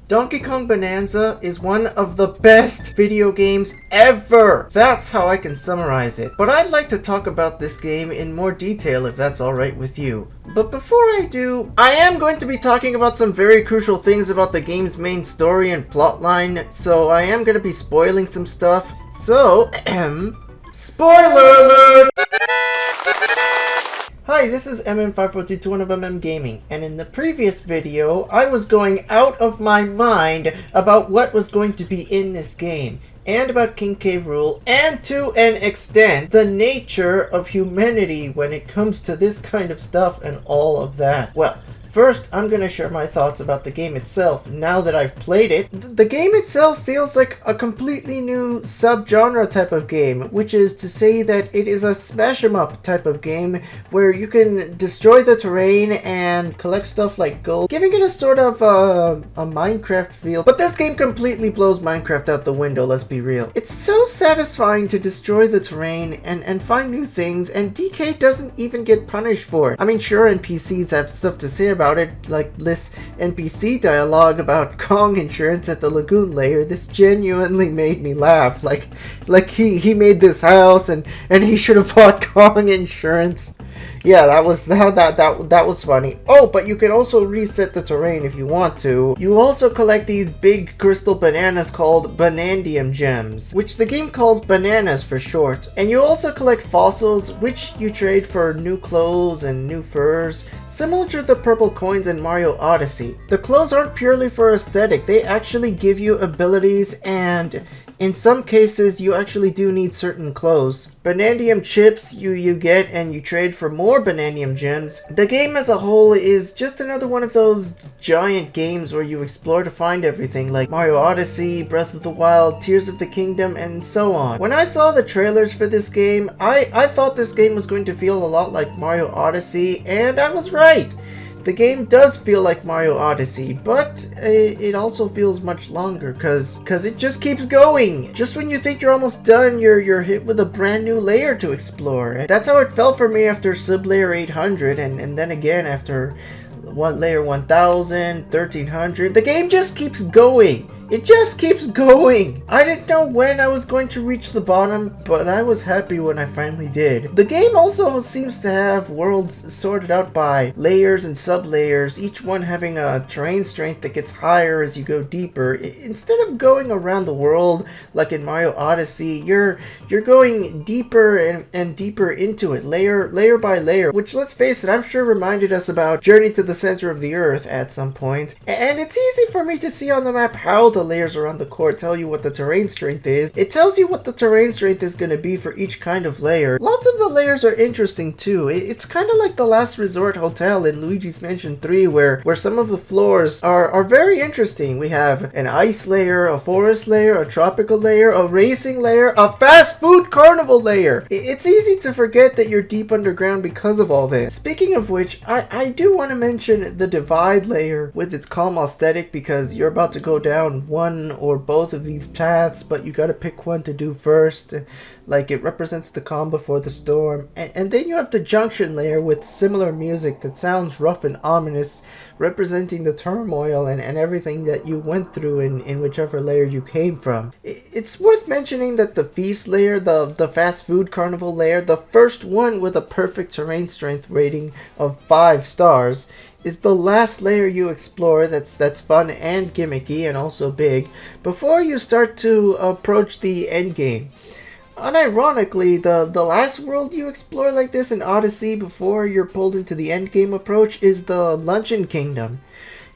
Donkey Kong Bananza is one of the best video games ever! That's how I can summarize it. But I'd like to talk about this game in more detail if that's alright with you. But before I do, I am going to be talking about some very crucial things about the game's main story and plotline, so I am going to be spoiling some stuff. So, spoiler alert! Hi, this is MM5422 of MM Gaming, and in the previous video, I was going out of my mind about what was going to be in this game, and about King K. Rool, and to an extent, the nature of humanity when it comes to this kind of stuff and all of that. Well, first, I'm going to share my thoughts about the game itself now that I've played it. The game itself feels like a completely new subgenre type of game, which is to say that it is a smash 'em up type of game where you can destroy the terrain and collect stuff like gold, giving it a sort of a Minecraft feel. But this game completely blows Minecraft out the window, let's be real. It's so satisfying to destroy the terrain and find new things, and DK doesn't even get punished for it. I mean, sure, NPCs have stuff to say about it, like this NPC dialogue about Kong insurance at the lagoon layer. This genuinely made me laugh. Like he made this house and he should have bought Kong insurance. Yeah, that was funny. Oh, but you can also reset the terrain if you want to. You also collect these big crystal bananas called Banandium gems, which the game calls bananas for short. And you also collect fossils, which you trade for new clothes and new furs, similar to the purple coins in Mario Odyssey. The clothes aren't purely for aesthetic, they actually give you abilities, and in some cases you actually do need certain clothes. Banandium chips you get and you trade for more Banandium gems. The game as a whole is just another one of those giant games where you explore to find everything, like Mario Odyssey, Breath of the Wild, Tears of the Kingdom, and so on. When I saw the trailers for this game, I thought this game was going to feel a lot like Mario Odyssey, and I was right. The game does feel like Mario Odyssey, but it also feels much longer because it just keeps going. Just when you think you're almost done, you're hit with a brand new layer to explore. That's how it felt for me after sub-layer 800, and then again after layer 1000, 1300. The game just keeps going. It just keeps going! I didn't know when I was going to reach the bottom, but I was happy when I finally did. The game also seems to have worlds sorted out by layers and sub-layers, each one having a terrain strength that gets higher as you go deeper. Instead of going around the world like in Mario Odyssey, you're going deeper and deeper into it, layer by layer, which, let's face it, I'm sure reminded us about Journey to the Center of the Earth at some point. And it's easy for me to see on the map how the layers around the core tell you what the terrain strength is. It tells you what the terrain strength is going to be for each kind of layer. Lots of the layers are interesting too. It's kind of like the Last Resort Hotel in Luigi's Mansion 3 where some of the floors are very interesting. We have an ice layer, a forest layer, a tropical layer, a racing layer, a fast food carnival layer. It's easy to forget that you're deep underground because of all this. Speaking of which, I do want to mention the divide layer with its calm aesthetic, because you're about to go down one or both of these paths, but you gotta pick one to do first. Like, it represents the calm before the storm. And then you have the junction layer with similar music that sounds rough and ominous, representing the turmoil and everything that you went through in whichever layer you came from. It's worth mentioning that the feast layer, the fast food carnival layer, the first one with a perfect terrain strength rating of 5 stars, is the last layer you explore that's fun and gimmicky and also big before you start to approach the end game. Unironically, the last world you explore like this in Odyssey before you're pulled into the end game approach is the Luncheon Kingdom.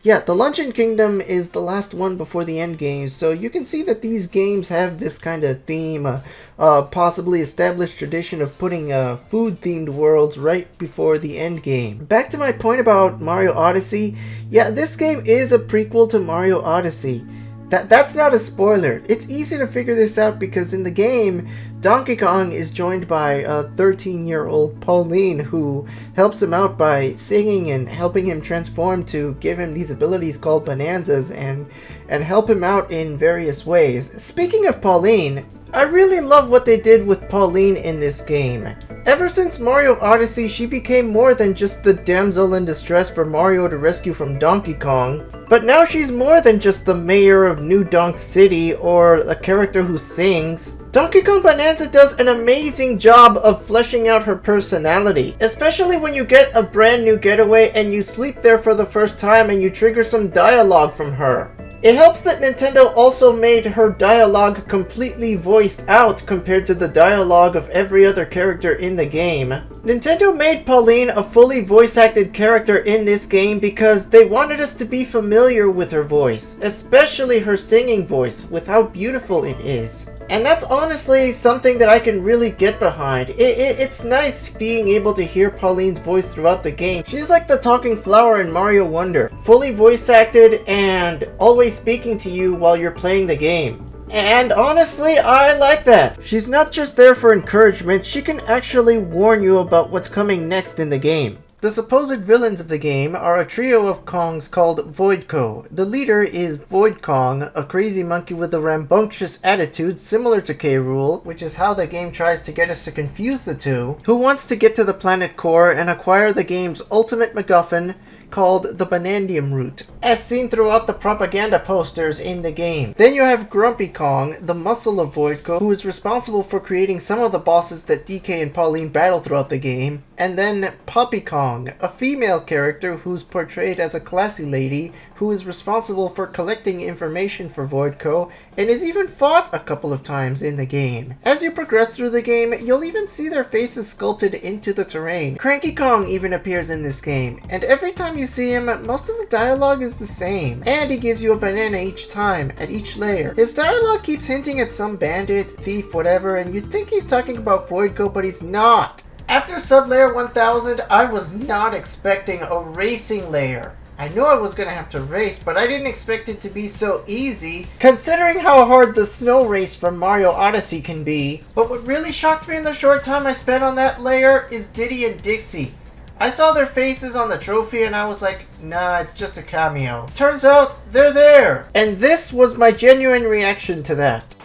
Yeah, the Luncheon Kingdom is the last one before the end game, so you can see that these games have this kind of theme, possibly established tradition of putting food-themed worlds right before the end game. Back to my point about Mario Odyssey, yeah, this game is a prequel to Mario Odyssey. That's not a spoiler. It's easy to figure this out because in the game, Donkey Kong is joined by a 13-year-old Pauline who helps him out by singing and helping him transform to give him these abilities called Bananzas and help him out in various ways. Speaking of Pauline, I really love what they did with Pauline in this game. Ever since Mario Odyssey, she became more than just the damsel in distress for Mario to rescue from Donkey Kong. But now she's more than just the mayor of New Donk City or a character who sings. Donkey Kong Bananza does an amazing job of fleshing out her personality, especially when you get a brand new getaway and you sleep there for the first time and you trigger some dialogue from her. It helps that Nintendo also made her dialogue completely voiced out compared to the dialogue of every other character in the game. Nintendo made Pauline a fully voice-acted character in this game because they wanted us to be familiar with her voice, especially her singing voice, with how beautiful it is. And that's honestly something that I can really get behind. It's nice being able to hear Pauline's voice throughout the game. She's like the talking flower in Mario Wonder, fully voice acted and always speaking to you while you're playing the game. And honestly, I like that. She's not just there for encouragement, she can actually warn you about what's coming next in the game. The supposed villains of the game are a trio of Kongs called Voidco. The leader is Void Kong, a crazy monkey with a rambunctious attitude similar to K. Rool, which is how the game tries to get us to confuse the two, who wants to get to the planet core and acquire the game's ultimate MacGuffin, called the Banandium Root, as seen throughout the propaganda posters in the game. Then you have Grumpy Kong, the muscle of Voidco, who is responsible for creating some of the bosses that DK and Pauline battle throughout the game. And then Poppy Kong, a female character who's portrayed as a classy lady who is responsible for collecting information for Voidco and is even fought a couple of times in the game. As you progress through the game, you'll even see their faces sculpted into the terrain. Cranky Kong even appears in this game, and every time you see him, most of the dialogue is the same, and he gives you a banana each time, at each layer. His dialogue keeps hinting at some bandit, thief, whatever, and you'd think he's talking about Voidco, but he's not. After Sublayer 1000, I was not expecting a racing layer. I knew I was going to have to race, but I didn't expect it to be so easy, considering how hard the snow race from Mario Odyssey can be. But what really shocked me in the short time I spent on that layer is Diddy and Dixie. I saw their faces on the trophy and I was like, nah, it's just a cameo. Turns out, they're there! And this was my genuine reaction to that.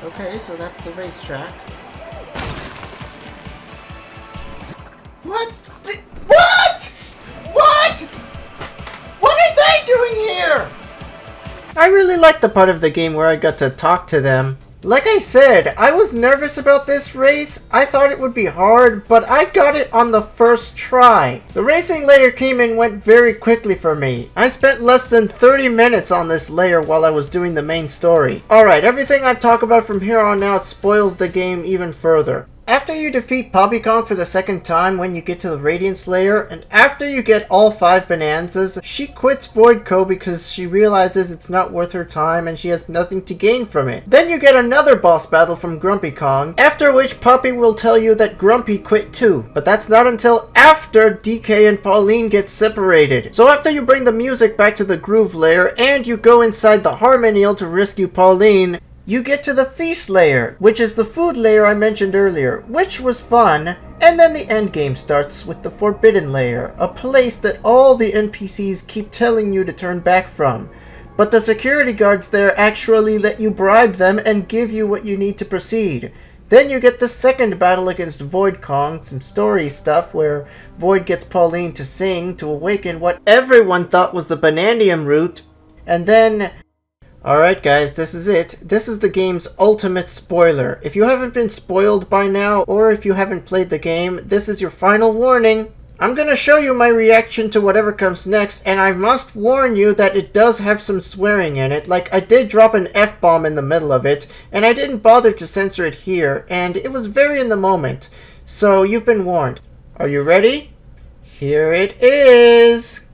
Okay, so that's the racetrack. What? What? What? What are they doing here? I really liked the part of the game where I got to talk to them. Like I said, I was nervous about this race. I thought it would be hard, but I got it on the first try. The racing layer came and went very quickly for me. I spent less than 30 minutes on this layer while I was doing the main story. Alright, everything I talk about from here on out spoils the game even further. After you defeat Poppy Kong for the second time when you get to the Radiance layer, and after you get all 5 Bonanzas, she quits Voidco because she realizes it's not worth her time and she has nothing to gain from it. Then you get another boss battle from Grumpy Kong, after which Poppy will tell you that Grumpy quit too. But that's not until after DK and Pauline get separated. So after you bring the music back to the Groove layer and you go inside the Harmonial to rescue Pauline, you get to the Feast layer, which is the food layer I mentioned earlier, which was fun, and then the endgame starts with the Forbidden layer, a place that all the NPCs keep telling you to turn back from. But the security guards there actually let you bribe them and give you what you need to proceed. Then you get the second battle against Void Kong, some story stuff where Void gets Pauline to sing to awaken what everyone thought was the Banandium Root, and then... Alright guys, this is it. This is the game's ultimate spoiler. If you haven't been spoiled by now, or if you haven't played the game, this is your final warning. I'm gonna show you my reaction to whatever comes next, and I must warn you that it does have some swearing in it. Like, I did drop an F-bomb in the middle of it, and I didn't bother to censor it here, and it was very in the moment. So, you've been warned. Are you ready? Here it is!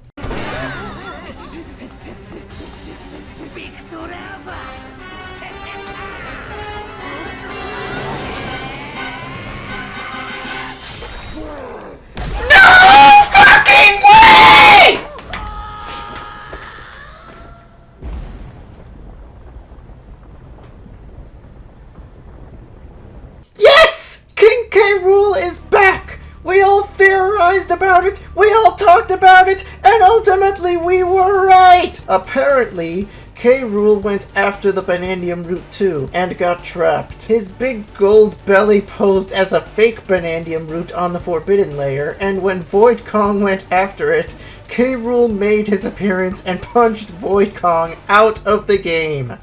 About it, we all talked about it, and ultimately we were right! Apparently, K. Rool went after the Banandium Root too, and got trapped. His big gold belly posed as a fake Banandium Root on the Forbidden Layer, and when Void Kong went after it, K. Rool made his appearance and punched Void Kong out of the game.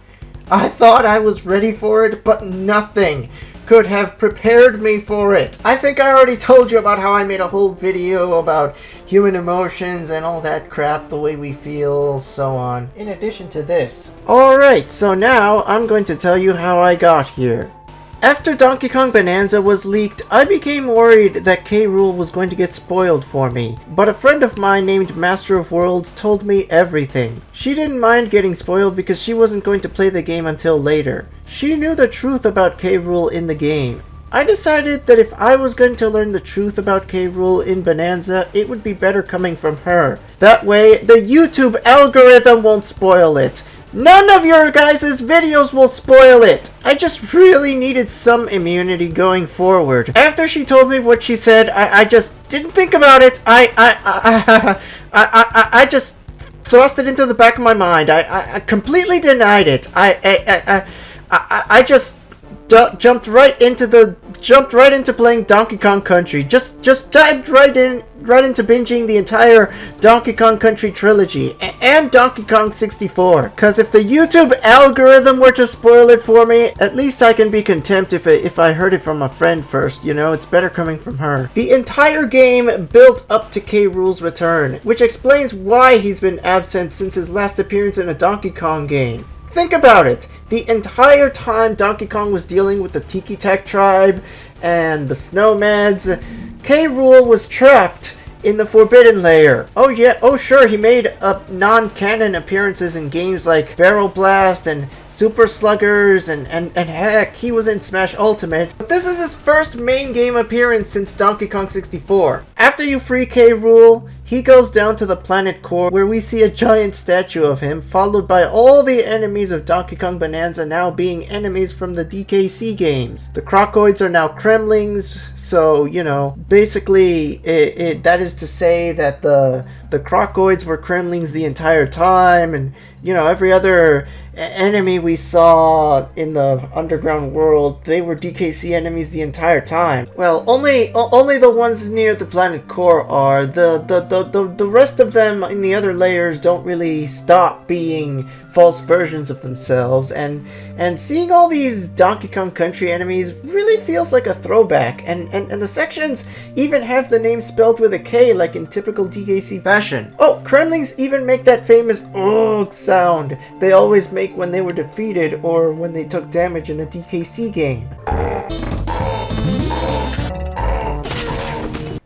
I thought I was ready for it, but nothing could have prepared me for it. I think I already told you about how I made a whole video about human emotions and all that crap, the way we feel, so on, in addition to this. Alright, so now I'm going to tell you how I got here. After Donkey Kong Bananza was leaked, I became worried that K. Rool was going to get spoiled for me, but a friend of mine named Master of Worlds told me everything. She didn't mind getting spoiled because she wasn't going to play the game until later. She knew the truth about K. Rool in the game. I decided that if I was going to learn the truth about K. Rool in Bananza, it would be better coming from her. That way, the YouTube algorithm won't spoil it. None of your guys' videos will spoil it! I just really needed some immunity going forward. After she told me what she said, I just didn't think about it. I just thrust it into the back of my mind. I completely denied it. I just jumped right into playing Donkey Kong Country. Just dived right into binging the entire Donkey Kong Country trilogy and Donkey Kong 64. Cause if the YouTube algorithm were to spoil it for me, at least I can be content if I heard it from a friend first. You know, it's better coming from her. The entire game built up to K. Rool's return, which explains why he's been absent since his last appearance in a Donkey Kong game. Think about it. The entire time Donkey Kong was dealing with the Tiki Tech tribe and the Snowmads, K. Rool was trapped in the Forbidden Layer. Oh yeah, oh sure, he made non-canon appearances in games like Barrel Blast and Super Sluggers and heck, he was in Smash Ultimate. But this is his first main game appearance since Donkey Kong 64. After you free K. Rool, he goes down to the planet core where we see a giant statue of him, followed by all the enemies of Donkey Kong Bananza now being enemies from the DKC games. The Crocoids are now Kremlings, so, you know, basically that is to say that the Crocoids were Kremlings the entire time, and, you know, every other enemy we saw in the underground world, they were DKC enemies the entire time. Well, only the ones near the planet core are. The rest of them in the other layers don't really stop being false versions of themselves, and seeing all these Donkey Kong Country enemies really feels like a throwback, and the sections even have the name spelled with a K like in typical DKC fashion. Oh, Kremlings even make that famous "ugh" sound they always make when they were defeated or when they took damage in a DKC game.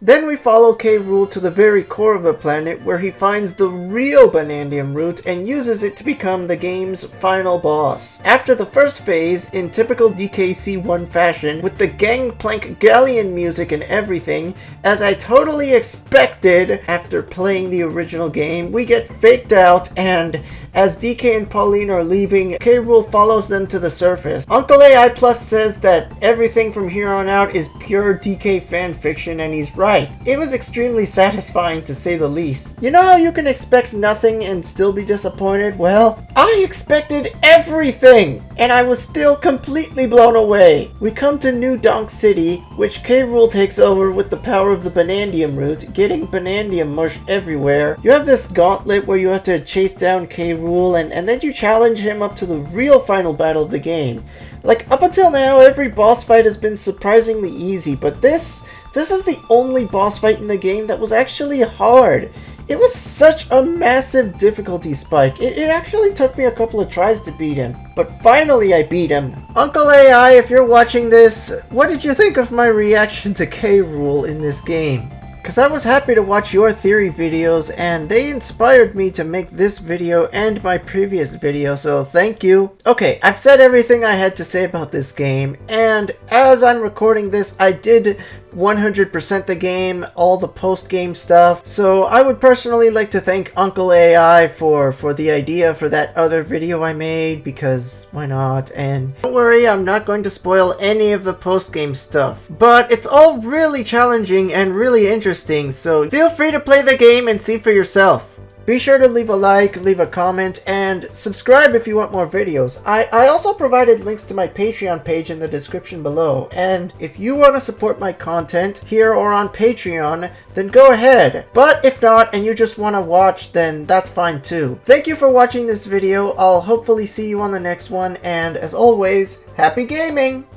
Then we follow K. Rool to the very core of the planet where he finds the real Banandium Root and uses it to become the game's final boss. After the first phase, in typical DKC1 fashion, with the Gangplank Galleon music and everything, as I totally expected after playing the original game, we get faked out, and as DK and Pauline are leaving, K. Rool follows them to the surface. Uncle AI Plus says that everything from here on out is pure DK fanfiction, and he's right. It was extremely satisfying to say the least. You know how you can expect nothing and still be disappointed? Well, I expected everything, and I was still completely blown away. We come to New Donk City, which K. Rool takes over with the power of the Banandium Root, getting Banandium mush everywhere. You have this gauntlet where you have to chase down K. Rool, and then you challenge him up to the real final battle of the game. Like, up until now, every boss fight has been surprisingly easy, but this is the only boss fight in the game that was actually hard. It was such a massive difficulty spike. It actually took me a couple of tries to beat him, but finally I beat him. Uncle AI, if you're watching this, what did you think of my reaction to K. Rool in this game? Because I was happy to watch your theory videos, and they inspired me to make this video and my previous video, so thank you. Okay, I've said everything I had to say about this game, and as I'm recording this, I did 100% the game, all the post-game stuff. So I would personally like to thank Uncle AI for the idea for that other video I made, because why not? And don't worry, I'm not going to spoil any of the post-game stuff. But it's all really challenging and really interesting, so feel free to play the game and see for yourself. Be sure to leave a like, leave a comment, and subscribe if you want more videos. I also provided links to my Patreon page in the description below, and if you want to support my content here or on Patreon, then go ahead. But if not, and you just want to watch, then that's fine too. Thank you for watching this video. I'll hopefully see you on the next one, and as always, happy gaming!